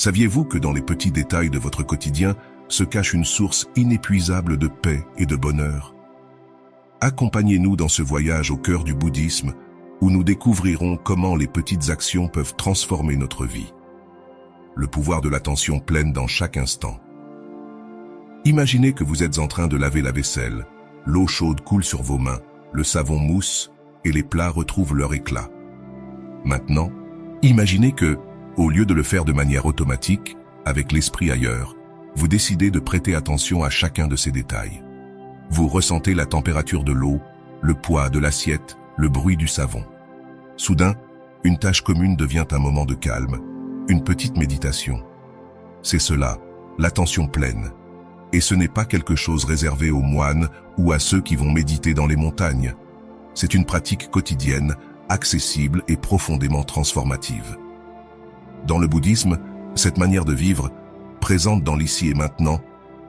Saviez-vous que dans les petits détails de votre quotidien se cache une source inépuisable de paix et de bonheur? Accompagnez-nous dans ce voyage au cœur du bouddhisme, où nous découvrirons comment les petites actions peuvent transformer notre vie. Le pouvoir de l'attention pleine dans chaque instant. Imaginez que vous êtes en train de laver la vaisselle, l'eau chaude coule sur vos mains, le savon mousse et les plats retrouvent leur éclat. Maintenant, imaginez que, au lieu de le faire de manière automatique, avec l'esprit ailleurs, vous décidez de prêter attention à chacun de ces détails. Vous ressentez la température de l'eau, le poids de l'assiette, le bruit du savon. Soudain, une tâche commune devient un moment de calme, une petite méditation. C'est cela, l'attention pleine. Et ce n'est pas quelque chose réservé aux moines ou à ceux qui vont méditer dans les montagnes. C'est une pratique quotidienne, accessible et profondément transformative. Dans le bouddhisme, cette manière de vivre, présente dans l'ici et maintenant,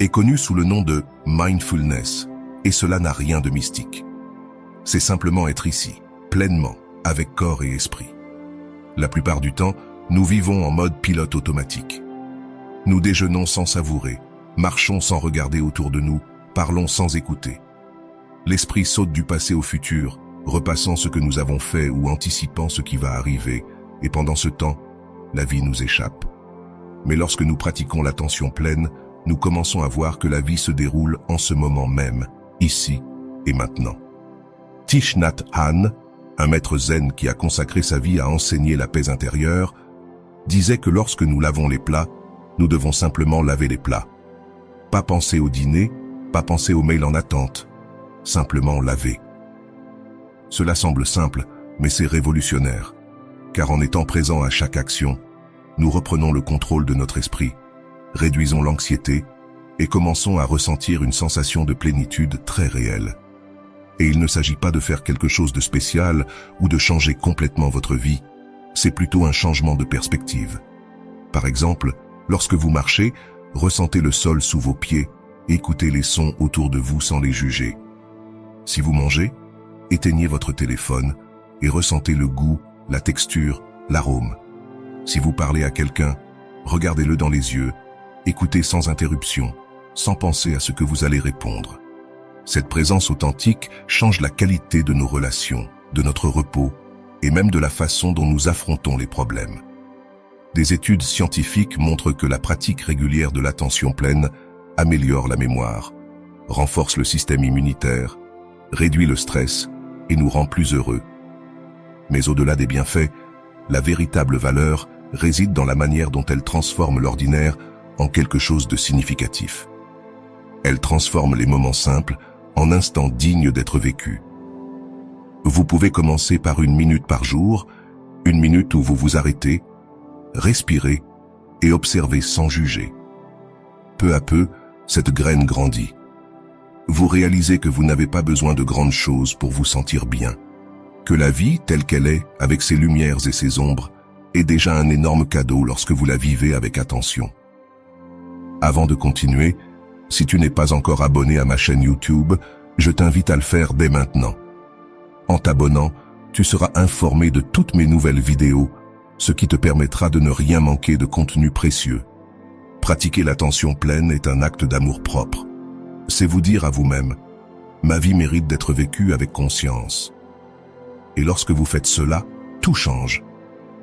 est connue sous le nom de mindfulness, et cela n'a rien de mystique. C'est simplement être ici, pleinement, avec corps et esprit. La plupart du temps, nous vivons en mode pilote automatique. Nous déjeunons sans savourer, marchons sans regarder autour de nous, parlons sans écouter. L'esprit saute du passé au futur, repassant ce que nous avons fait ou anticipant ce qui va arriver, et pendant ce temps, la vie nous échappe. Mais lorsque nous pratiquons l'attention pleine, nous commençons à voir que la vie se déroule en ce moment même, ici et maintenant. Thich Nhat Hanh, un maître zen qui a consacré sa vie à enseigner la paix intérieure, disait que lorsque nous lavons les plats, nous devons simplement laver les plats. Pas penser au dîner, pas penser aux mails en attente, simplement laver. Cela semble simple, mais c'est révolutionnaire, car en étant présent à chaque action, nous reprenons le contrôle de notre esprit, réduisons l'anxiété et commençons à ressentir une sensation de plénitude très réelle. Et il ne s'agit pas de faire quelque chose de spécial ou de changer complètement votre vie, c'est plutôt un changement de perspective. Par exemple, lorsque vous marchez, ressentez le sol sous vos pieds, écoutez les sons autour de vous sans les juger. Si vous mangez, éteignez votre téléphone et ressentez le goût, la texture, l'arôme. Si vous parlez à quelqu'un, regardez-le dans les yeux, écoutez sans interruption, sans penser à ce que vous allez répondre. Cette présence authentique change la qualité de nos relations, de notre repos et même de la façon dont nous affrontons les problèmes. Des études scientifiques montrent que la pratique régulière de l'attention pleine améliore la mémoire, renforce le système immunitaire, réduit le stress et nous rend plus heureux. Mais au-delà des bienfaits, la véritable valeur réside dans la manière dont elle transforme l'ordinaire en quelque chose de significatif. Elle transforme les moments simples en instants dignes d'être vécus. Vous pouvez commencer par 1 minute par jour, 1 minute où vous vous arrêtez, respirez et observez sans juger. Peu à peu, cette graine grandit. Vous réalisez que vous n'avez pas besoin de grandes choses pour vous sentir bien, que la vie telle qu'elle est, avec ses lumières et ses ombres, est déjà un énorme cadeau lorsque vous la vivez avec attention. Avant de continuer, si tu n'es pas encore abonné à ma chaîne YouTube, je t'invite à le faire dès maintenant. En t'abonnant, tu seras informé de toutes mes nouvelles vidéos, ce qui te permettra de ne rien manquer de contenu précieux. Pratiquer l'attention pleine est un acte d'amour-propre. C'est vous dire à vous-même, ma vie mérite d'être vécue avec conscience. Et lorsque vous faites cela, tout change,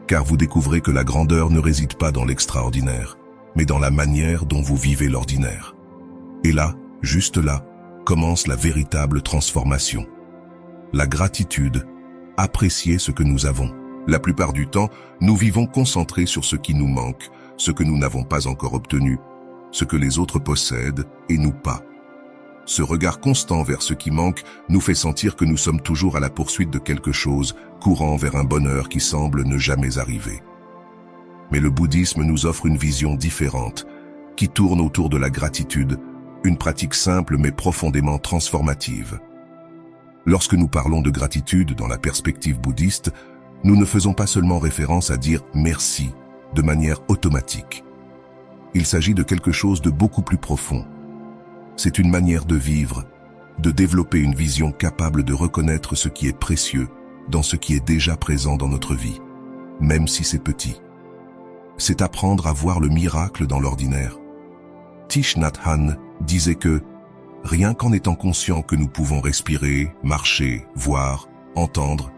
car vous découvrez que la grandeur ne réside pas dans l'extraordinaire, mais dans la manière dont vous vivez l'ordinaire. Et là, juste là, commence la véritable transformation. La gratitude, apprécier ce que nous avons. La plupart du temps, nous vivons concentrés sur ce qui nous manque, ce que nous n'avons pas encore obtenu, ce que les autres possèdent et nous pas. Ce regard constant vers ce qui manque nous fait sentir que nous sommes toujours à la poursuite de quelque chose, courant vers un bonheur qui semble ne jamais arriver. Mais le bouddhisme nous offre une vision différente, qui tourne autour de la gratitude, une pratique simple mais profondément transformative. Lorsque nous parlons de gratitude dans la perspective bouddhiste, nous ne faisons pas seulement référence à dire « merci » de manière automatique. Il s'agit de quelque chose de beaucoup plus profond. C'est une manière de vivre, de développer une vision capable de reconnaître ce qui est précieux dans ce qui est déjà présent dans notre vie, même si c'est petit. c'est apprendre à voir le miracle dans l'ordinaire. Thich Nhat Hanh disait que rien qu'en étant conscient que nous pouvons respirer, marcher, voir, entendre,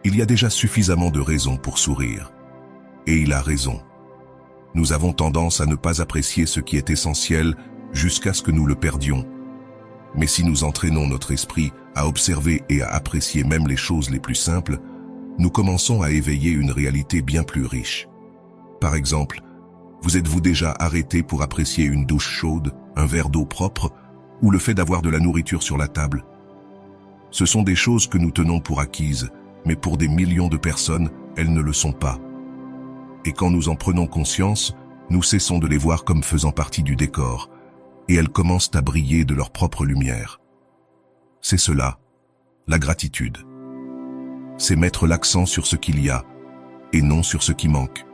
il y a déjà suffisamment de raisons pour sourire. Et il a raison. Nous avons tendance à ne pas apprécier ce qui est essentiel jusqu'à ce que nous le perdions. Mais si nous entraînons notre esprit à observer et à apprécier même les choses les plus simples, nous commençons à éveiller une réalité bien plus riche. Par exemple, vous êtes-vous déjà arrêté pour apprécier une douche chaude, un verre d'eau propre, ou le fait d'avoir de la nourriture sur la table? Ce sont des choses que nous tenons pour acquises, mais pour des millions de personnes, elles ne le sont pas. Et quand nous en prenons conscience, nous cessons de les voir comme faisant partie du décor, et elles commencent à briller de leur propre lumière. C'est cela, la gratitude. C'est mettre l'accent sur ce qu'il y a, et non sur ce qui manque.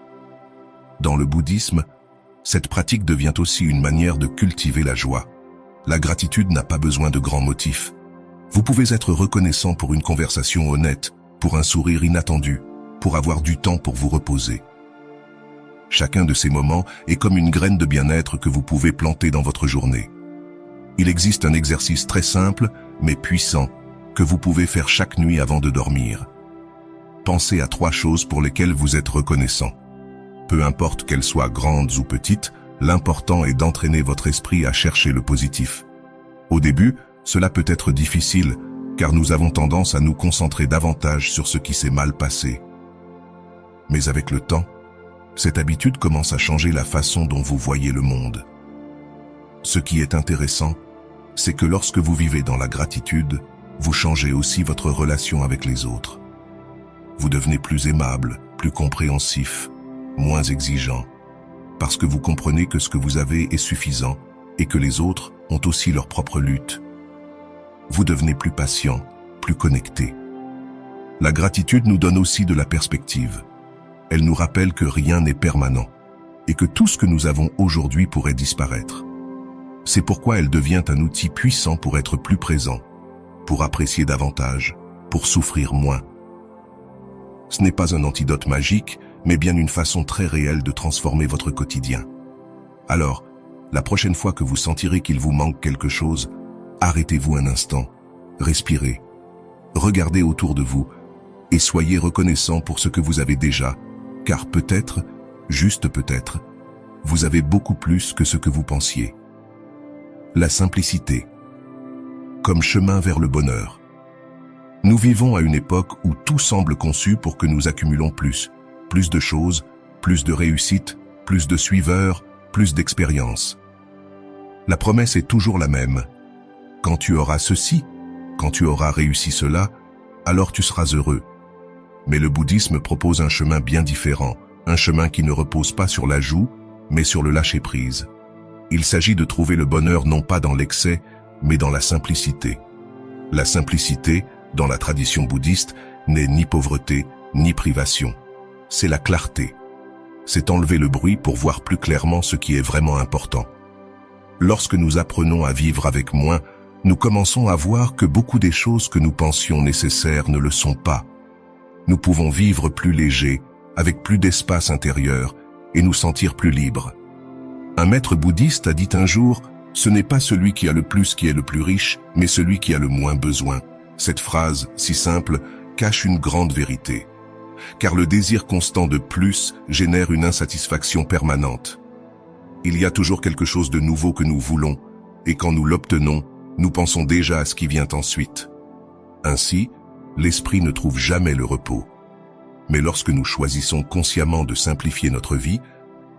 Dans le bouddhisme, cette pratique devient aussi une manière de cultiver la joie. La gratitude n'a pas besoin de grands motifs. Vous pouvez être reconnaissant pour une conversation honnête, pour un sourire inattendu, pour avoir du temps pour vous reposer. Chacun de ces moments est comme une graine de bien-être que vous pouvez planter dans votre journée. Il existe un exercice très simple, mais puissant, que vous pouvez faire chaque nuit avant de dormir. Pensez à 3 choses pour lesquelles vous êtes reconnaissant. Peu importe qu'elles soient grandes ou petites, l'important est d'entraîner votre esprit à chercher le positif. Au début, cela peut être difficile, car nous avons tendance à nous concentrer davantage sur ce qui s'est mal passé. Mais avec le temps, cette habitude commence à changer la façon dont vous voyez le monde. Ce qui est intéressant, c'est que lorsque vous vivez dans la gratitude, vous changez aussi votre relation avec les autres. Vous devenez plus aimable, plus compréhensif, moins exigeant, parce que vous comprenez que ce que vous avez est suffisant et que les autres ont aussi leur propre lutte. Vous devenez plus patient, plus connecté. La gratitude nous donne aussi de la perspective. Elle nous rappelle que rien n'est permanent et que tout ce que nous avons aujourd'hui pourrait disparaître. C'est pourquoi elle devient un outil puissant pour être plus présent, pour apprécier davantage, pour souffrir moins. Ce n'est pas un antidote magique, mais bien une façon très réelle de transformer votre quotidien. Alors, la prochaine fois que vous sentirez qu'il vous manque quelque chose, arrêtez-vous un instant, respirez, regardez autour de vous et soyez reconnaissant pour ce que vous avez déjà, car peut-être, juste peut-être, vous avez beaucoup plus que ce que vous pensiez. La simplicité, comme chemin vers le bonheur. Nous vivons à une époque où tout semble conçu pour que nous accumulons plus de choses, plus de réussite, plus de suiveurs, plus d'expérience. La promesse est toujours la même. Quand tu auras ceci, quand tu auras réussi cela, alors tu seras heureux. Mais le bouddhisme propose un chemin bien différent, un chemin qui ne repose pas sur l'ajout, mais sur le lâcher-prise. Il s'agit de trouver le bonheur non pas dans l'excès, mais dans la simplicité. La simplicité, dans la tradition bouddhiste, n'est ni pauvreté, ni privation. C'est la clarté. C'est enlever le bruit pour voir plus clairement ce qui est vraiment important. Lorsque nous apprenons à vivre avec moins, nous commençons à voir que beaucoup des choses que nous pensions nécessaires ne le sont pas. Nous pouvons vivre plus léger, avec plus d'espace intérieur, et nous sentir plus libres. Un maître bouddhiste a dit un jour, « Ce n'est pas celui qui a le plus qui est le plus riche, mais celui qui a le moins besoin. » Cette phrase, si simple, cache une grande vérité. Car le désir constant de plus génère une insatisfaction permanente. Il y a toujours quelque chose de nouveau que nous voulons, et quand nous l'obtenons, nous pensons déjà à ce qui vient ensuite. Ainsi, l'esprit ne trouve jamais le repos. Mais lorsque nous choisissons consciemment de simplifier notre vie,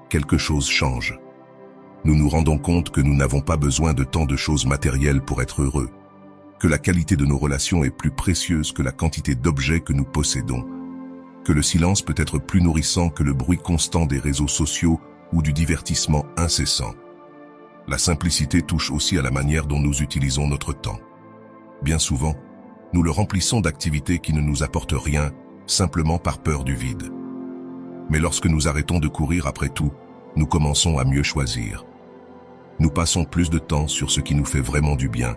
quelque chose change. Nous nous rendons compte que nous n'avons pas besoin de tant de choses matérielles pour être heureux, que la qualité de nos relations est plus précieuse que la quantité d'objets que nous possédons, que le silence peut être plus nourrissant que le bruit constant des réseaux sociaux ou du divertissement incessant. La simplicité touche aussi à la manière dont nous utilisons notre temps. Bien souvent, nous le remplissons d'activités qui ne nous apportent rien, simplement par peur du vide. Mais lorsque nous arrêtons de courir après tout, nous commençons à mieux choisir. Nous passons plus de temps sur ce qui nous fait vraiment du bien.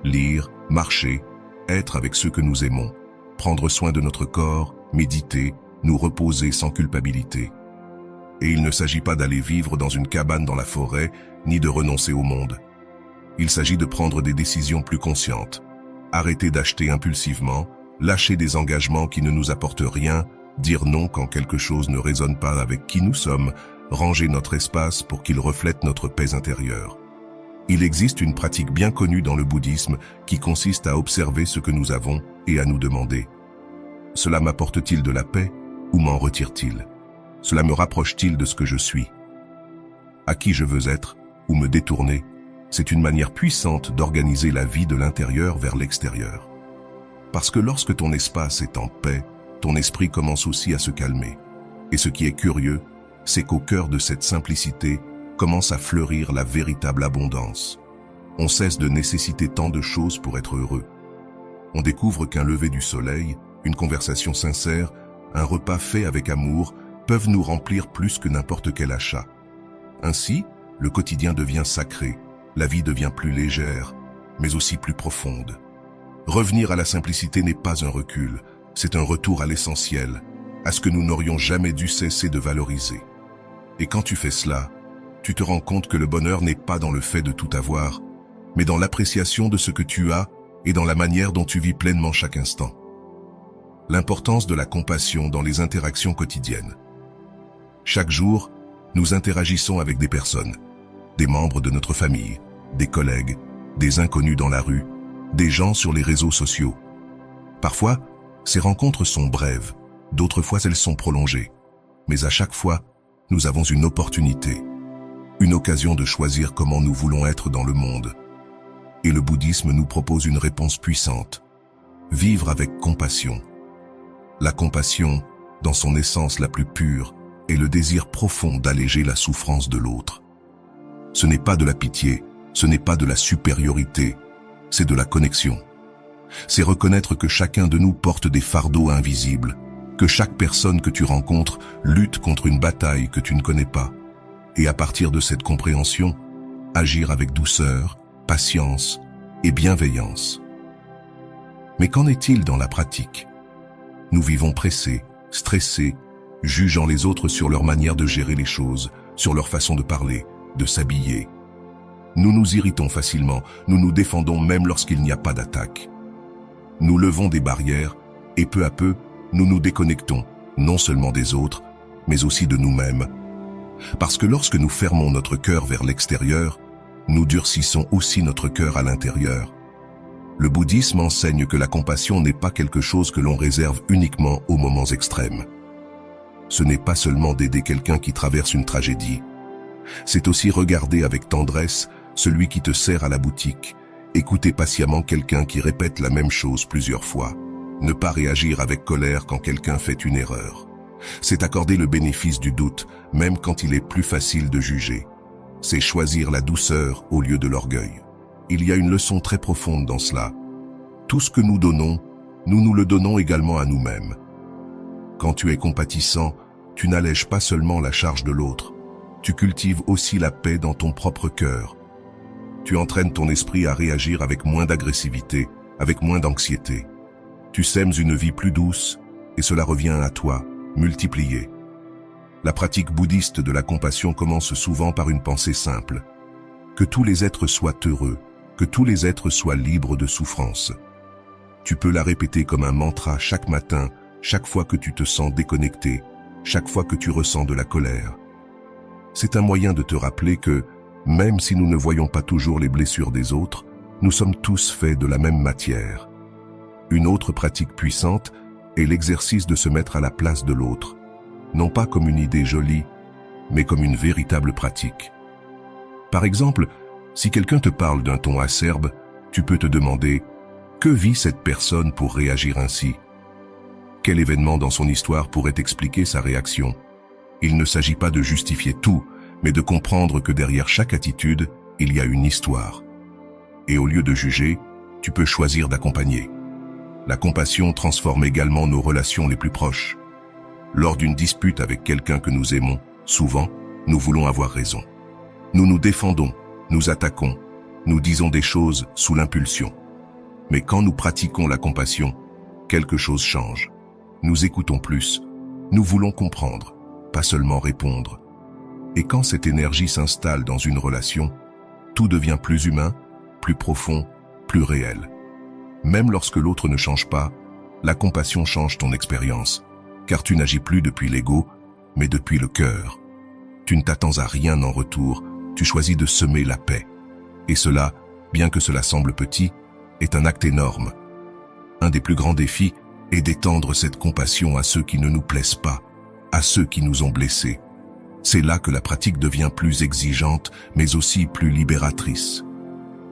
Lire, marcher, être avec ceux que nous aimons, prendre soin de notre corps, méditer, nous reposer sans culpabilité. Et il ne s'agit pas d'aller vivre dans une cabane dans la forêt, ni de renoncer au monde. Il s'agit de prendre des décisions plus conscientes, arrêter d'acheter impulsivement, lâcher des engagements qui ne nous apportent rien, dire non quand quelque chose ne résonne pas avec qui nous sommes, ranger notre espace pour qu'il reflète notre paix intérieure. Il existe une pratique bien connue dans le bouddhisme qui consiste à observer ce que nous avons et à nous demander: cela m'apporte-t-il de la paix ou m'en retire-t-il? Cela me rapproche-t-il de ce que je suis? À qui je veux être ou me détourner? C'est une manière puissante d'organiser la vie de l'intérieur vers l'extérieur. Parce que lorsque ton espace est en paix, ton esprit commence aussi à se calmer. Et ce qui est curieux, c'est qu'au cœur de cette simplicité commence à fleurir la véritable abondance. On cesse de nécessiter tant de choses pour être heureux. On découvre qu'un lever du soleil, une conversation sincère, un repas fait avec amour peuvent nous remplir plus que n'importe quel achat. Ainsi, le quotidien devient sacré, la vie devient plus légère, mais aussi plus profonde. Revenir à la simplicité n'est pas un recul, c'est un retour à l'essentiel, à ce que nous n'aurions jamais dû cesser de valoriser. Et quand tu fais cela, tu te rends compte que le bonheur n'est pas dans le fait de tout avoir, mais dans l'appréciation de ce que tu as et dans la manière dont tu vis pleinement chaque instant. L'importance de la compassion dans les interactions quotidiennes. Chaque jour, nous interagissons avec des personnes, des membres de notre famille, des collègues, des inconnus dans la rue, des gens sur les réseaux sociaux. Parfois, ces rencontres sont brèves, d'autres fois elles sont prolongées. Mais à chaque fois, nous avons une opportunité, une occasion de choisir comment nous voulons être dans le monde. Et le bouddhisme nous propose une réponse puissante: vivre avec compassion. La compassion, dans son essence la plus pure, est le désir profond d'alléger la souffrance de l'autre. Ce n'est pas de la pitié, ce n'est pas de la supériorité, c'est de la connexion. C'est reconnaître que chacun de nous porte des fardeaux invisibles, que chaque personne que tu rencontres lutte contre une bataille que tu ne connais pas. Et à partir de cette compréhension, agir avec douceur, patience et bienveillance. Mais qu'en est-il dans la pratique? Nous vivons pressés, stressés, jugeant les autres sur leur manière de gérer les choses, sur leur façon de parler, de s'habiller. Nous nous irritons facilement, nous nous défendons même lorsqu'il n'y a pas d'attaque. Nous levons des barrières et peu à peu, nous nous déconnectons, non seulement des autres, mais aussi de nous-mêmes. Parce que lorsque nous fermons notre cœur vers l'extérieur, nous durcissons aussi notre cœur à l'intérieur. Le bouddhisme enseigne que la compassion n'est pas quelque chose que l'on réserve uniquement aux moments extrêmes. Ce n'est pas seulement d'aider quelqu'un qui traverse une tragédie. C'est aussi regarder avec tendresse celui qui te sert à la boutique, écouter patiemment quelqu'un qui répète la même chose plusieurs fois, ne pas réagir avec colère quand quelqu'un fait une erreur. C'est accorder le bénéfice du doute, même quand il est plus facile de juger. C'est choisir la douceur au lieu de l'orgueil. Il y a une leçon très profonde dans cela. Tout ce que nous donnons, nous nous le donnons également à nous-mêmes. Quand tu es compatissant, tu n'allèges pas seulement la charge de l'autre, tu cultives aussi la paix dans ton propre cœur. Tu entraînes ton esprit à réagir avec moins d'agressivité, avec moins d'anxiété. Tu sèmes une vie plus douce, et cela revient à toi, multiplié. La pratique bouddhiste de la compassion commence souvent par une pensée simple. Que tous les êtres soient heureux, que tous les êtres soient libres de souffrance. Tu peux la répéter comme un mantra chaque matin, chaque fois que tu te sens déconnecté, chaque fois que tu ressens de la colère. C'est un moyen de te rappeler que, même si nous ne voyons pas toujours les blessures des autres, nous sommes tous faits de la même matière. Une autre pratique puissante est l'exercice de se mettre à la place de l'autre, non pas comme une idée jolie, mais comme une véritable pratique. Par exemple, si quelqu'un te parle d'un ton acerbe, tu peux te demander « Que vit cette personne pour réagir ainsi ?» Quel événement dans son histoire pourrait expliquer sa réaction? Il ne s'agit pas de justifier tout, mais de comprendre que derrière chaque attitude, il y a une histoire. Et au lieu de juger, tu peux choisir d'accompagner. La compassion transforme également nos relations les plus proches. Lors d'une dispute avec quelqu'un que nous aimons, souvent, nous voulons avoir raison. Nous nous défendons, nous attaquons, nous disons des choses sous l'impulsion. Mais quand nous pratiquons la compassion, quelque chose change. Nous écoutons plus, nous voulons comprendre, pas seulement répondre. Et quand cette énergie s'installe dans une relation, tout devient plus humain, plus profond, plus réel. Même lorsque l'autre ne change pas, la compassion change ton expérience, car tu n'agis plus depuis l'ego, mais depuis le cœur. Tu ne t'attends à rien en retour, tu choisis de semer la paix. Et cela, bien que cela semble petit, est un acte énorme. Un des plus grands défis est d'étendre cette compassion à ceux qui ne nous plaisent pas, à ceux qui nous ont blessés. C'est là que la pratique devient plus exigeante, mais aussi plus libératrice.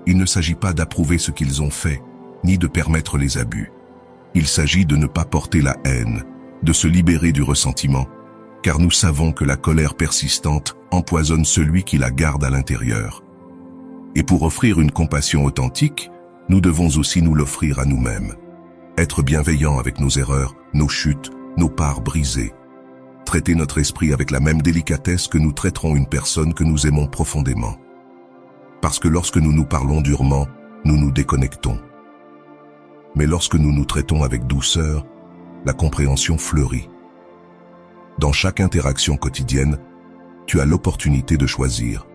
Il ne s'agit pas d'approuver ce qu'ils ont fait, ni de permettre les abus. Il s'agit de ne pas porter la haine, de se libérer du ressentiment, car nous savons que la colère persistante empoisonne celui qui la garde à l'intérieur. Et pour offrir une compassion authentique, nous devons aussi nous l'offrir à nous-mêmes. Être bienveillants avec nos erreurs, nos chutes, nos parts brisées. Traiter notre esprit avec la même délicatesse que nous traiterons une personne que nous aimons profondément. Parce que lorsque nous nous parlons durement, nous nous déconnectons. Mais lorsque nous nous traitons avec douceur, la compréhension fleurit. Dans chaque interaction quotidienne, tu as l'opportunité de choisir.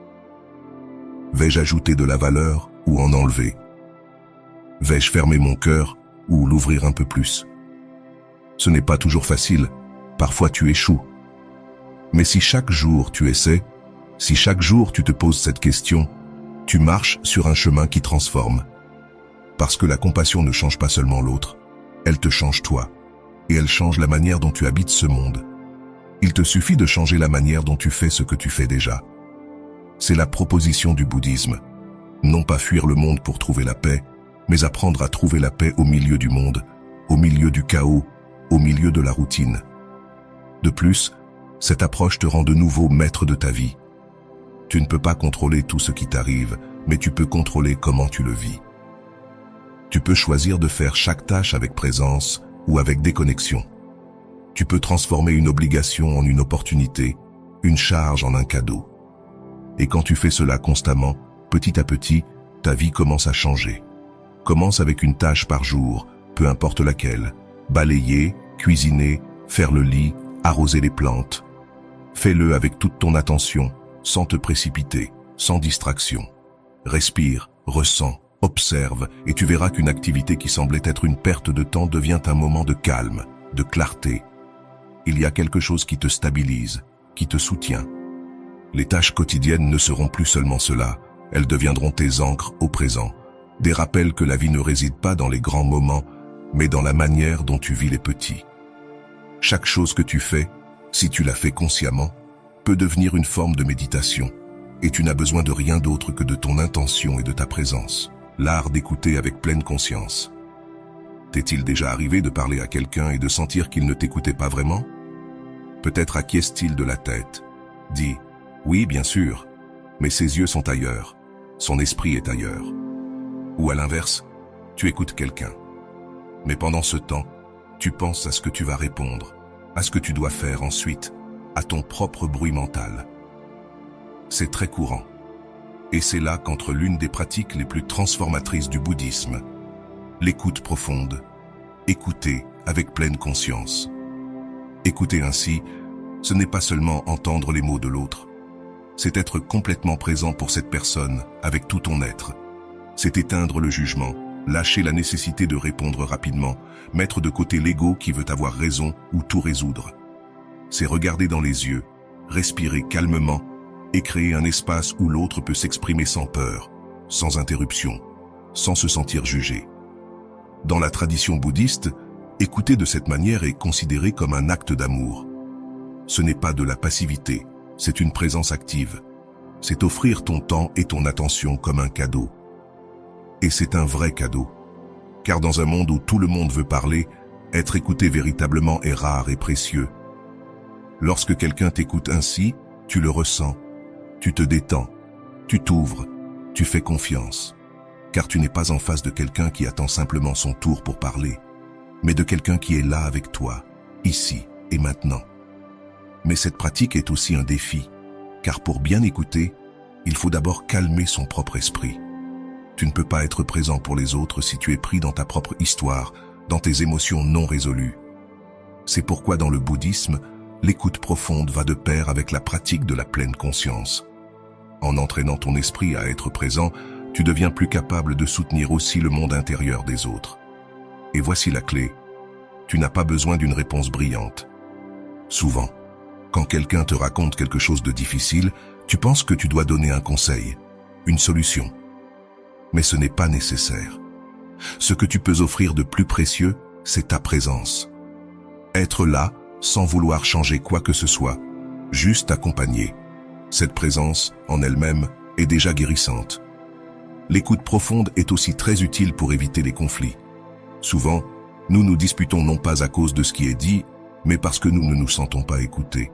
Vais-je ajouter de la valeur ou en enlever? Vais-je fermer mon cœur ou l'ouvrir un peu plus? Ce n'est pas toujours facile, parfois tu échoues. Mais si chaque jour tu essaies, si chaque jour tu te poses cette question, tu marches sur un chemin qui transforme. Parce que la compassion ne change pas seulement l'autre, elle te change toi, et elle change la manière dont tu habites ce monde. Il te suffit de changer la manière dont tu fais ce que tu fais déjà. C'est la proposition du bouddhisme. Non pas fuir le monde pour trouver la paix, mais apprendre à trouver la paix au milieu du monde, au milieu du chaos, au milieu de la routine. De plus, cette approche te rend de nouveau maître de ta vie. Tu ne peux pas contrôler tout ce qui t'arrive, mais tu peux contrôler comment tu le vis. Tu peux choisir de faire chaque tâche avec présence ou avec déconnexion. Tu peux transformer une obligation en une opportunité, une charge en un cadeau. Et quand tu fais cela constamment, petit à petit, ta vie commence à changer. Commence avec une tâche par jour, peu importe laquelle. Balayer, cuisiner, faire le lit, arroser les plantes. Fais-le avec toute ton attention, sans te précipiter, sans distraction. Respire, ressens, observe, et tu verras qu'une activité qui semblait être une perte de temps devient un moment de calme, de clarté. Il y a quelque chose qui te stabilise, qui te soutient. Les tâches quotidiennes ne seront plus seulement cela, elles deviendront tes ancres au présent, des rappels que la vie ne réside pas dans les grands moments, mais dans la manière dont tu vis les petits. Chaque chose que tu fais, si tu la fais consciemment, peut devenir une forme de méditation, et tu n'as besoin de rien d'autre que de ton intention et de ta présence, l'art d'écouter avec pleine conscience. T'est-il déjà arrivé de parler à quelqu'un et de sentir qu'il ne t'écoutait pas vraiment? Peut-être acquiesce-t-il de la tête, dit « Oui, bien sûr, mais ses yeux sont ailleurs, son esprit est ailleurs. » Ou à l'inverse, tu écoutes quelqu'un. Mais pendant ce temps, tu penses à ce que tu vas répondre, à ce que tu dois faire ensuite, à ton propre bruit mental. C'est très courant. Et c'est là qu'entre l'une des pratiques les plus transformatrices du bouddhisme, l'écoute profonde, écouter avec pleine conscience. Écouter ainsi, ce n'est pas seulement entendre les mots de l'autre, c'est être complètement présent pour cette personne avec tout ton être. C'est éteindre le jugement, lâcher la nécessité de répondre rapidement, mettre de côté l'ego qui veut avoir raison ou tout résoudre. C'est regarder dans les yeux, respirer calmement et créer un espace où l'autre peut s'exprimer sans peur, sans interruption, sans se sentir jugé. Dans la tradition bouddhiste, écouter de cette manière est considéré comme un acte d'amour. Ce n'est pas de la passivité, c'est une présence active. C'est offrir ton temps et ton attention comme un cadeau. Et c'est un vrai cadeau. Car dans un monde où tout le monde veut parler, être écouté véritablement est rare et précieux. Lorsque quelqu'un t'écoute ainsi, tu le ressens, tu te détends, tu t'ouvres, tu fais confiance. Car tu n'es pas en face de quelqu'un qui attend simplement son tour pour parler, mais de quelqu'un qui est là avec toi, ici et maintenant. Mais cette pratique est aussi un défi, car pour bien écouter, il faut d'abord calmer son propre esprit. Tu ne peux pas être présent pour les autres si tu es pris dans ta propre histoire, dans tes émotions non résolues. C'est pourquoi dans le bouddhisme, l'écoute profonde va de pair avec la pratique de la pleine conscience. En entraînant ton esprit à être présent, tu deviens plus capable de soutenir aussi le monde intérieur des autres. Et voici la clé. Tu n'as pas besoin d'une réponse brillante. Souvent, quand quelqu'un te raconte quelque chose de difficile, tu penses que tu dois donner un conseil, une solution. Mais ce n'est pas nécessaire. Ce que tu peux offrir de plus précieux, c'est ta présence. Être là, sans vouloir changer quoi que ce soit, juste accompagner. Cette présence, en elle-même, est déjà guérissante. L'écoute profonde est aussi très utile pour éviter les conflits. Souvent, nous nous disputons non pas à cause de ce qui est dit, mais parce que nous ne nous sentons pas écoutés.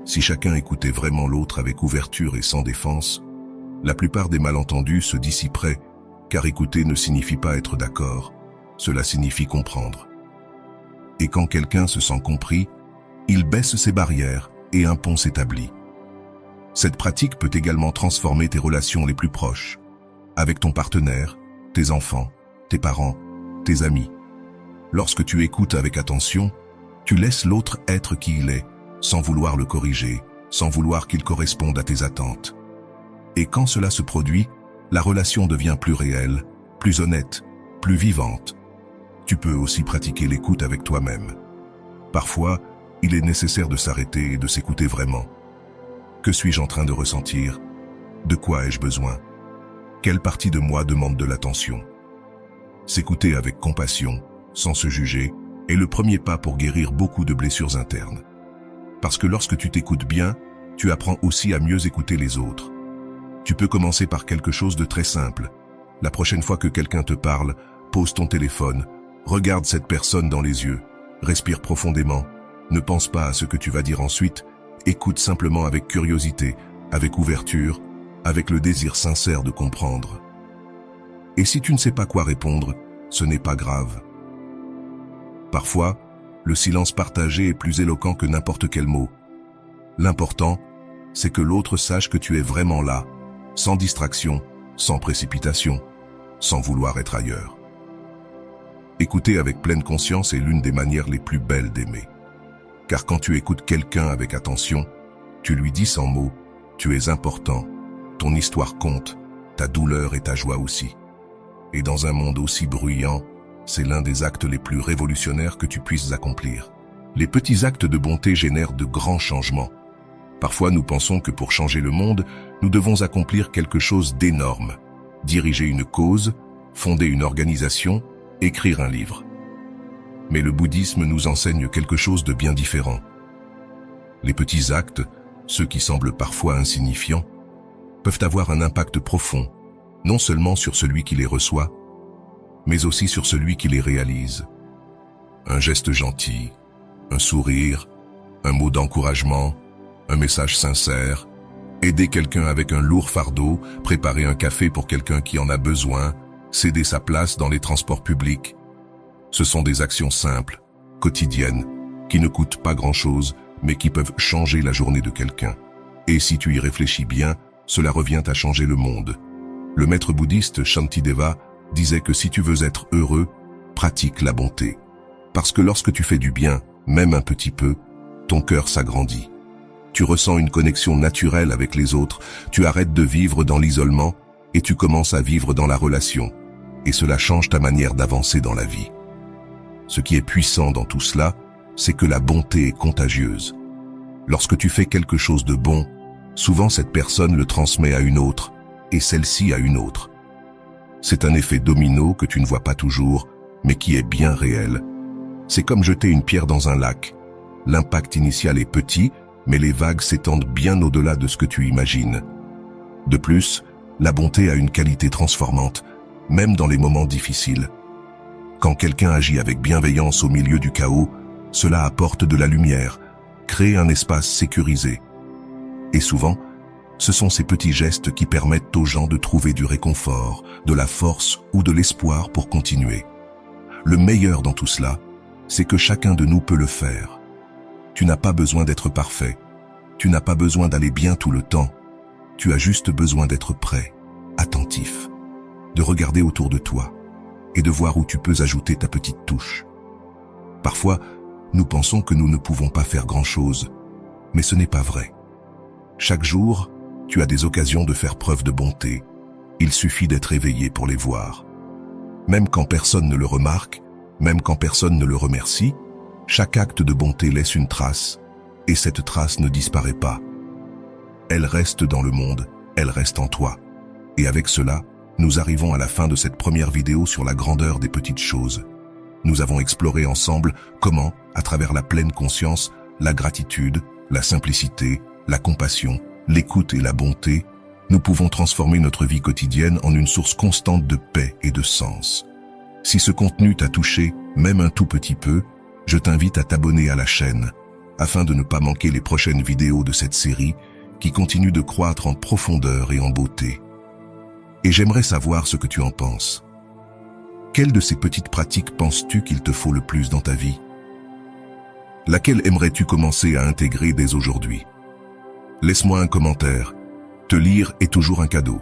Si chacun écoutait vraiment l'autre avec ouverture et sans défense, la plupart des malentendus se dissiperaient, car écouter ne signifie pas être d'accord, cela signifie comprendre. Et quand quelqu'un se sent compris, il baisse ses barrières et un pont s'établit. Cette pratique peut également transformer tes relations les plus proches, avec ton partenaire, tes enfants, tes parents, tes amis. Lorsque tu écoutes avec attention, tu laisses l'autre être qui il est, sans vouloir le corriger, sans vouloir qu'il corresponde à tes attentes. Et quand cela se produit, la relation devient plus réelle, plus honnête, plus vivante. Tu peux aussi pratiquer l'écoute avec toi-même. Parfois, il est nécessaire de s'arrêter et de s'écouter vraiment. Que suis-je en train de ressentir? De quoi ai-je besoin? Quelle partie de moi demande de l'attention? S'écouter avec compassion, sans se juger, est le premier pas pour guérir beaucoup de blessures internes. Parce que lorsque tu t'écoutes bien, tu apprends aussi à mieux écouter les autres. Tu peux commencer par quelque chose de très simple. La prochaine fois que quelqu'un te parle, pose ton téléphone, regarde cette personne dans les yeux, respire profondément, ne pense pas à ce que tu vas dire ensuite, écoute simplement avec curiosité, avec ouverture, avec le désir sincère de comprendre. Et si tu ne sais pas quoi répondre, ce n'est pas grave. Parfois, le silence partagé est plus éloquent que n'importe quel mot. L'important, c'est que l'autre sache que tu es vraiment là, sans distraction, sans précipitation, sans vouloir être ailleurs. Écouter avec pleine conscience est l'une des manières les plus belles d'aimer. Car quand tu écoutes quelqu'un avec attention, tu lui dis sans mots, tu es important, ton histoire compte, ta douleur et ta joie aussi. Et dans un monde aussi bruyant, c'est l'un des actes les plus révolutionnaires que tu puisses accomplir. Les petits actes de bonté génèrent de grands changements. Parfois, nous pensons que pour changer le monde, nous devons accomplir quelque chose d'énorme. Diriger une cause, fonder une organisation, écrire un livre. Mais le bouddhisme nous enseigne quelque chose de bien différent. Les petits actes, ceux qui semblent parfois insignifiants, peuvent avoir un impact profond, non seulement sur celui qui les reçoit, mais aussi sur celui qui les réalise. Un geste gentil, un sourire, un mot d'encouragement, un message sincère, aider quelqu'un avec un lourd fardeau, préparer un café pour quelqu'un qui en a besoin, céder sa place dans les transports publics. Ce sont des actions simples, quotidiennes, qui ne coûtent pas grand-chose, mais qui peuvent changer la journée de quelqu'un. Et si tu y réfléchis bien, cela revient à changer le monde. Le maître bouddhiste Shantideva disait que si tu veux être heureux, pratique la bonté. Parce que lorsque tu fais du bien, même un petit peu, ton cœur s'agrandit. Tu ressens une connexion naturelle avec les autres, tu arrêtes de vivre dans l'isolement et tu commences à vivre dans la relation. Et cela change ta manière d'avancer dans la vie. Ce qui est puissant dans tout cela, c'est que la bonté est contagieuse. Lorsque tu fais quelque chose de bon, souvent cette personne le transmet à une autre, et celle-ci à une autre. C'est un effet domino que tu ne vois pas toujours, mais qui est bien réel. C'est comme jeter une pierre dans un lac. L'impact initial est petit, mais les vagues s'étendent bien au-delà de ce que tu imagines. De plus, la bonté a une qualité transformante, même dans les moments difficiles. Quand quelqu'un agit avec bienveillance au milieu du chaos, cela apporte de la lumière, crée un espace sécurisé. Et souvent, ce sont ces petits gestes qui permettent aux gens de trouver du réconfort, de la force ou de l'espoir pour continuer. Le meilleur dans tout cela, c'est que chacun de nous peut le faire. Tu n'as pas besoin d'être parfait. Tu n'as pas besoin d'aller bien tout le temps. Tu as juste besoin d'être prêt, attentif, de regarder autour de toi et de voir où tu peux ajouter ta petite touche. Parfois, nous pensons que nous ne pouvons pas faire grand-chose, mais ce n'est pas vrai. Chaque jour, tu as des occasions de faire preuve de bonté. Il suffit d'être éveillé pour les voir. Même quand personne ne le remarque, même quand personne ne le remercie, chaque acte de bonté laisse une trace, et cette trace ne disparaît pas. Elle reste dans le monde, elle reste en toi. Et avec cela, nous arrivons à la fin de cette première vidéo sur la grandeur des petites choses. Nous avons exploré ensemble comment, à travers la pleine conscience, la gratitude, la simplicité, la compassion, l'écoute et la bonté, nous pouvons transformer notre vie quotidienne en une source constante de paix et de sens. Si ce contenu t'a touché, même un tout petit peu, je t'invite à t'abonner à la chaîne, afin de ne pas manquer les prochaines vidéos de cette série qui continue de croître en profondeur et en beauté. Et j'aimerais savoir ce que tu en penses. Quelle de ces petites pratiques penses-tu qu'il te faut le plus dans ta vie? Laquelle aimerais-tu commencer à intégrer dès aujourd'hui? Laisse-moi un commentaire. Te lire est toujours un cadeau.